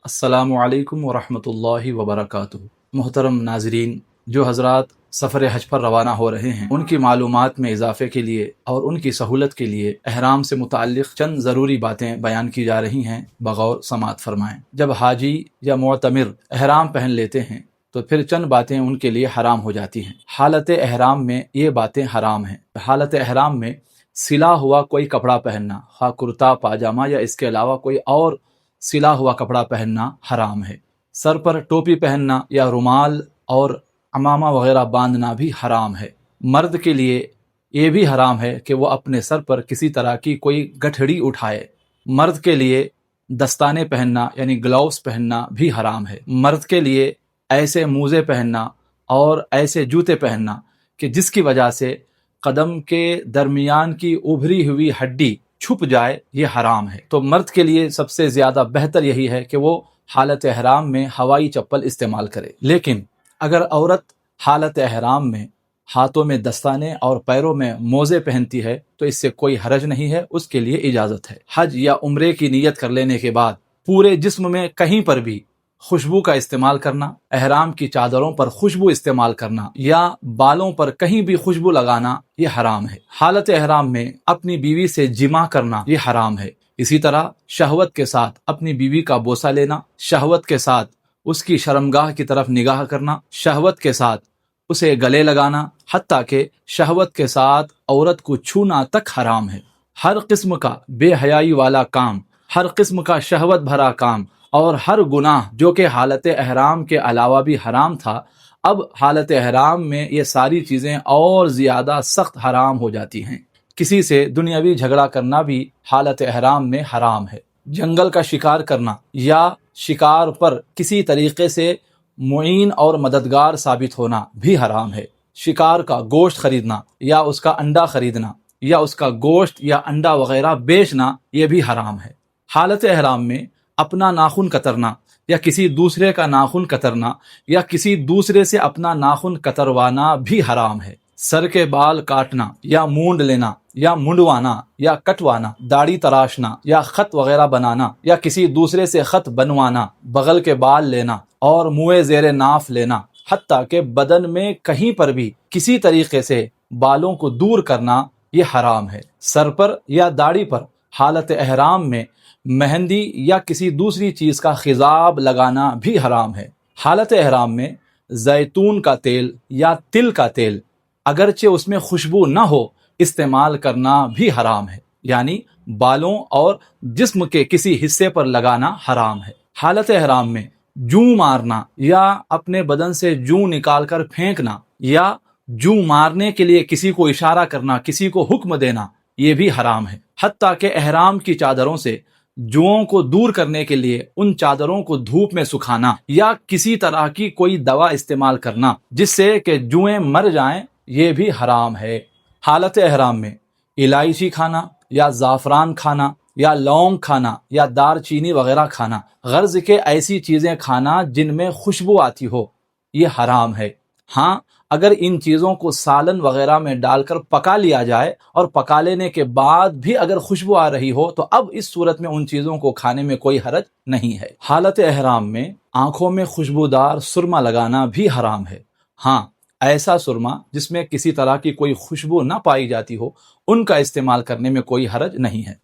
السلام علیکم ورحمۃ اللہ وبرکاتہ۔ محترم ناظرین، جو حضرات سفر حج پر روانہ ہو رہے ہیں ان کی معلومات میں اضافے کے لیے اور ان کی سہولت کے لیے احرام سے متعلق چند ضروری باتیں بیان کی جا رہی ہیں، بغور سماعت فرمائیں۔ جب حاجی یا معتمر احرام پہن لیتے ہیں تو پھر چند باتیں ان کے لیے حرام ہو جاتی ہیں۔ حالت احرام میں یہ باتیں حرام ہیں۔ حالت احرام میں سلا ہوا کوئی کپڑا پہننا، خواہ کرتا پاجامہ یا اس کے علاوہ کوئی اور سلا ہوا کپڑا پہننا حرام ہے۔ سر پر ٹوپی پہننا یا رومال اور عمامہ وغیرہ باندھنا بھی حرام ہے۔ مرد کے لیے یہ بھی حرام ہے کہ وہ اپنے سر پر کسی طرح کی کوئی گٹھڑی اٹھائے۔ مرد کے لیے دستانے پہننا یعنی گلوز پہننا بھی حرام ہے۔ مرد کے لیے ایسے موزے پہننا اور ایسے جوتے پہننا کہ جس کی وجہ سے قدم کے درمیان کی ابھری ہوئی ہڈی چھپ جائے، یہ حرام ہے۔ تو مرد کے لیے سب سے زیادہ بہتر یہی ہے کہ وہ حالت احرام میں ہوائی چپل استعمال کرے۔ لیکن اگر عورت حالت احرام میں ہاتھوں میں دستانے اور پیروں میں موزے پہنتی ہے تو اس سے کوئی حرج نہیں ہے، اس کے لیے اجازت ہے۔ حج یا عمرے کی نیت کر لینے کے بعد پورے جسم میں کہیں پر بھی خوشبو کا استعمال کرنا، احرام کی چادروں پر خوشبو استعمال کرنا یا بالوں پر کہیں بھی خوشبو لگانا یہ حرام ہے۔ حالت احرام میں اپنی بیوی سے جماع کرنا یہ حرام ہے۔ اسی طرح شہوت کے ساتھ اپنی بیوی کا بوسہ لینا، شہوت کے ساتھ اس کی شرمگاہ کی طرف نگاہ کرنا، شہوت کے ساتھ اسے گلے لگانا، حتیٰ کہ شہوت کے ساتھ عورت کو چھونا تک حرام ہے۔ ہر قسم کا بے حیائی والا کام، ہر قسم کا شہوت بھرا کام اور ہر گناہ جو کہ حالت احرام کے علاوہ بھی حرام تھا، اب حالت احرام میں یہ ساری چیزیں اور زیادہ سخت حرام ہو جاتی ہیں۔ کسی سے دنیاوی جھگڑا کرنا بھی حالت احرام میں حرام ہے۔ جنگل کا شکار کرنا یا شکار پر کسی طریقے سے معین اور مددگار ثابت ہونا بھی حرام ہے۔ شکار کا گوشت خریدنا یا اس کا انڈا خریدنا یا اس کا گوشت یا انڈا وغیرہ بیچنا یہ بھی حرام ہے۔ حالت احرام میں اپنا ناخن کترنا یا کسی دوسرے کا ناخن کترنا یا کسی دوسرے سے اپنا ناخن کتروانا بھی حرام ہے۔ سر کے بال کاٹنا یا مونڈ لینا یا منڈوانا یا کٹوانا، داڑھی تراشنا یا خط وغیرہ بنانا یا کسی دوسرے سے خط بنوانا، بغل کے بال لینا اور منہ زیر ناف لینا، حتیٰ کہ بدن میں کہیں پر بھی کسی طریقے سے بالوں کو دور کرنا یہ حرام ہے۔ سر پر یا داڑھی پر حالت احرام میں مہندی یا کسی دوسری چیز کا خضاب لگانا بھی حرام ہے۔ حالت احرام میں زیتون کا تیل یا تل کا تیل اگرچہ اس میں خوشبو نہ ہو استعمال کرنا بھی حرام ہے، یعنی بالوں اور جسم کے کسی حصے پر لگانا حرام ہے۔ حالت احرام میں جوں مارنا یا اپنے بدن سے جوں نکال کر پھینکنا یا جوں مارنے کے لیے کسی کو اشارہ کرنا، کسی کو حکم دینا، یہ بھی حرام ہے۔ حتیٰ کہ احرام کی چادروں سے جوؤں کو دور کرنے کے لیے ان چادروں کو دھوپ میں سکھانا یا کسی طرح کی کوئی دوا استعمال کرنا جس سے کہ جوئیں مر جائیں، یہ بھی حرام ہے۔ حالت احرام میں الائچی کھانا یا زعفران کھانا یا لونگ کھانا یا دار چینی وغیرہ کھانا، غرض کہ ایسی چیزیں کھانا جن میں خوشبو آتی ہو، یہ حرام ہے۔ ہاں، اگر ان چیزوں کو سالن وغیرہ میں ڈال کر پکا لیا جائے اور پکا لینے کے بعد بھی اگر خوشبو آ رہی ہو تو اب اس صورت میں ان چیزوں کو کھانے میں کوئی حرج نہیں ہے۔ حالت احرام میں آنکھوں میں خوشبودار سرما لگانا بھی حرام ہے۔ ہاں، ایسا سرما جس میں کسی طرح کی کوئی خوشبو نہ پائی جاتی ہو، ان کا استعمال کرنے میں کوئی حرج نہیں ہے۔